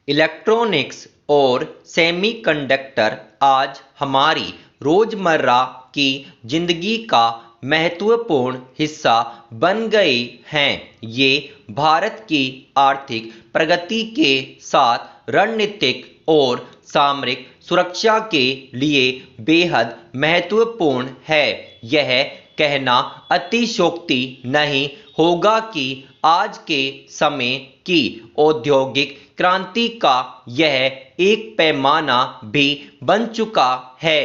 Electronics और semiconductor आज हमारी रोज़मर्रा की ज़िंदगी का महत्वपूर्ण हिस्सा बन गए हैं। ये भारत की आर्थिक प्रगति के साथ रणनीतिक और सामरिक सुरक्षा के लिए बेहद महत्वपूर्ण है। यह कहना अतिशयोक्ति नहीं होगा कि आज के समय की औद्योगिक क्रांति का यह एक पैमाना भी बन चुका है।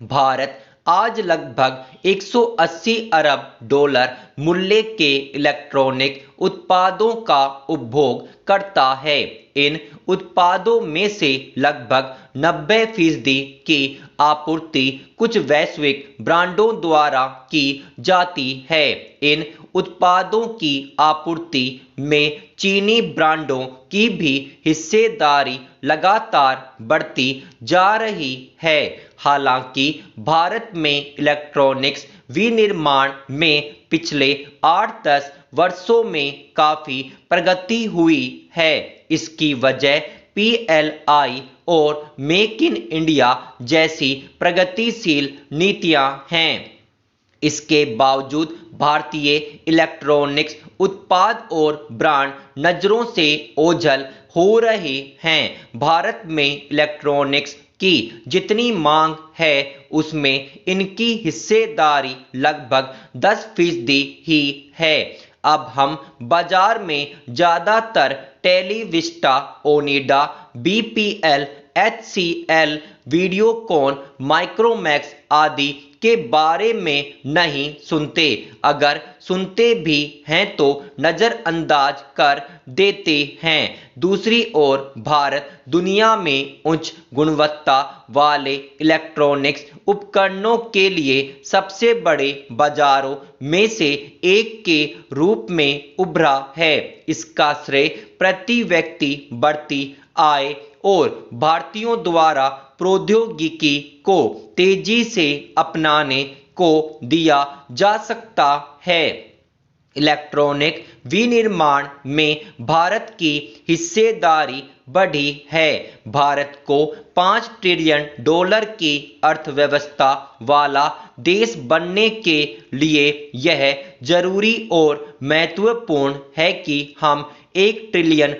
भारत आज लगभग 180 अरब डॉलर मूल्य के इलेक्ट्रॉनिक उत्पादों का उपभोग करता है। इन उत्पादों में से लगभग 90% की आपूर्ति कुछ वैश्विक ब्रांडों द्वारा की जाती है। इन उत्पादों की आपूर्ति में चीनी ब्रांडों की भी हिस्सेदारी लगातार बढ़ती जा रही है। हालांकि भारत में इलेक्ट्रॉनिक्स विनिर्माण में पिछले 8-10 वर्षों में काफ़ी प्रगति हुई है। इसकी वजह PLI और मेक इन इंडिया जैसी प्रगतिशील नीतियां हैं। इसके बावजूद भारतीय इलेक्ट्रॉनिक्स उत्पाद और ब्रांड नज़रों से ओझल हो रहे हैं। भारत में इलेक्ट्रॉनिक्स की जितनी मांग है उसमें इनकी हिस्सेदारी लगभग 10% ही है। अब हम बाजार में ज़्यादातर टेलीविस्टा, ओनिडा, BPL, HCL, वीडियोकॉन, माइक्रोमैक्स आदि के बारे में नहीं सुनते। अगर सुनते भी हैं तो नज़रअंदाज कर देते हैं। दूसरी ओर भारत दुनिया में उच्च गुणवत्ता वाले इलेक्ट्रॉनिक्स उपकरणों के लिए सबसे बड़े बाजारों में से एक के रूप में उभरा है। इसका श्रेय प्रति व्यक्ति बढ़ती आय और भारतीयों द्वारा प्रौद्योगिकी को तेजी से अपनाने को दिया जा सकता है। इलेक्ट्रॉनिक विनिर्माण में भारत की हिस्सेदारी बढ़ी है। भारत को $5 ट्रिलियन की अर्थव्यवस्था वाला देश बनने के लिए यह जरूरी और महत्वपूर्ण है कि हम $1 ट्रिलियन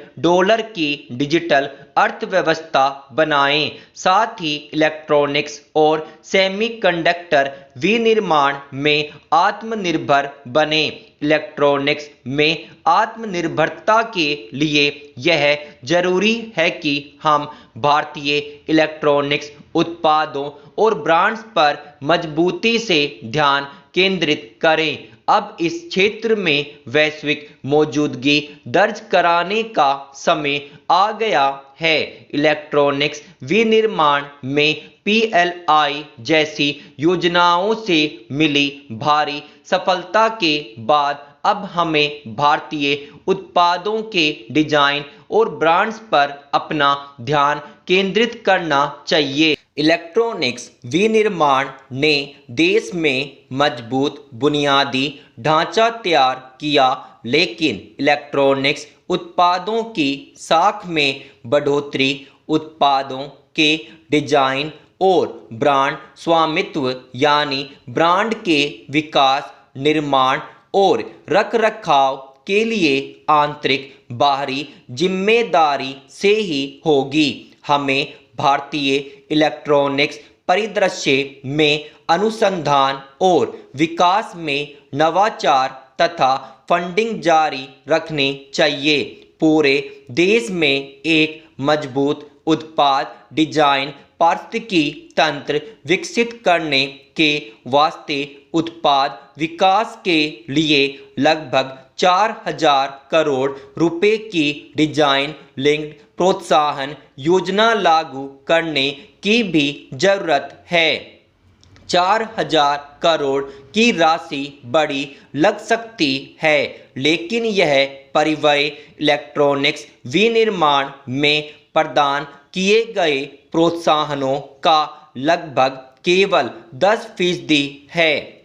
की डिजिटल अर्थव्यवस्था बनाएं। साथ ही इलेक्ट्रॉनिक्स और सेमीकंडक्टर विनिर्माण में आत्मनिर्भर बने। इलेक्ट्रॉनिक्स में आत्मनिर्भरता के लिए यह जरूरी है कि हम भारतीय इलेक्ट्रॉनिक्स उत्पादों और ब्रांड्स पर मजबूती से ध्यान केंद्रित करें। अब इस क्षेत्र में वैश्विक मौजूदगी दर्ज कराने का समय आ गया है। इलेक्ट्रॉनिक्स विनिर्माण में PLI जैसी योजनाओं से मिली भारी सफलता के बाद अब हमें भारतीय उत्पादों के डिजाइन और ब्रांड्स पर अपना ध्यान केंद्रित करना चाहिए। इलेक्ट्रॉनिक्स विनिर्माण ने देश में मजबूत बुनियादी ढांचा तैयार किया, लेकिन इलेक्ट्रॉनिक्स उत्पादों की साख में बढ़ोतरी, उत्पादों के डिजाइन और ब्रांड स्वामित्व यानी ब्रांड के विकास, निर्माण और रखरखाव के लिए आंतरिक बाहरी जिम्मेदारी से ही होगी। हमें भारतीय इलेक्ट्रॉनिक्स परिदृश्य में अनुसंधान और विकास में नवाचार तथा फंडिंग जारी रखने चाहिए। पूरे देश में एक मजबूत उत्पाद डिजाइन पारिस्थितिकी तंत्र विकसित करने के वास्ते उत्पाद विकास के लिए लगभग 4,000 करोड़ रुपए की डिजाइन लिंक्ड प्रोत्साहन योजना लागू करने की भी जरूरत है। 4,000 करोड़ की राशि बड़ी लग सकती है, लेकिन यह परिव्यय इलेक्ट्रॉनिक्स विनिर्माण में प्रदान किए गए प्रोत्साहनों का लगभग केवल 10% है।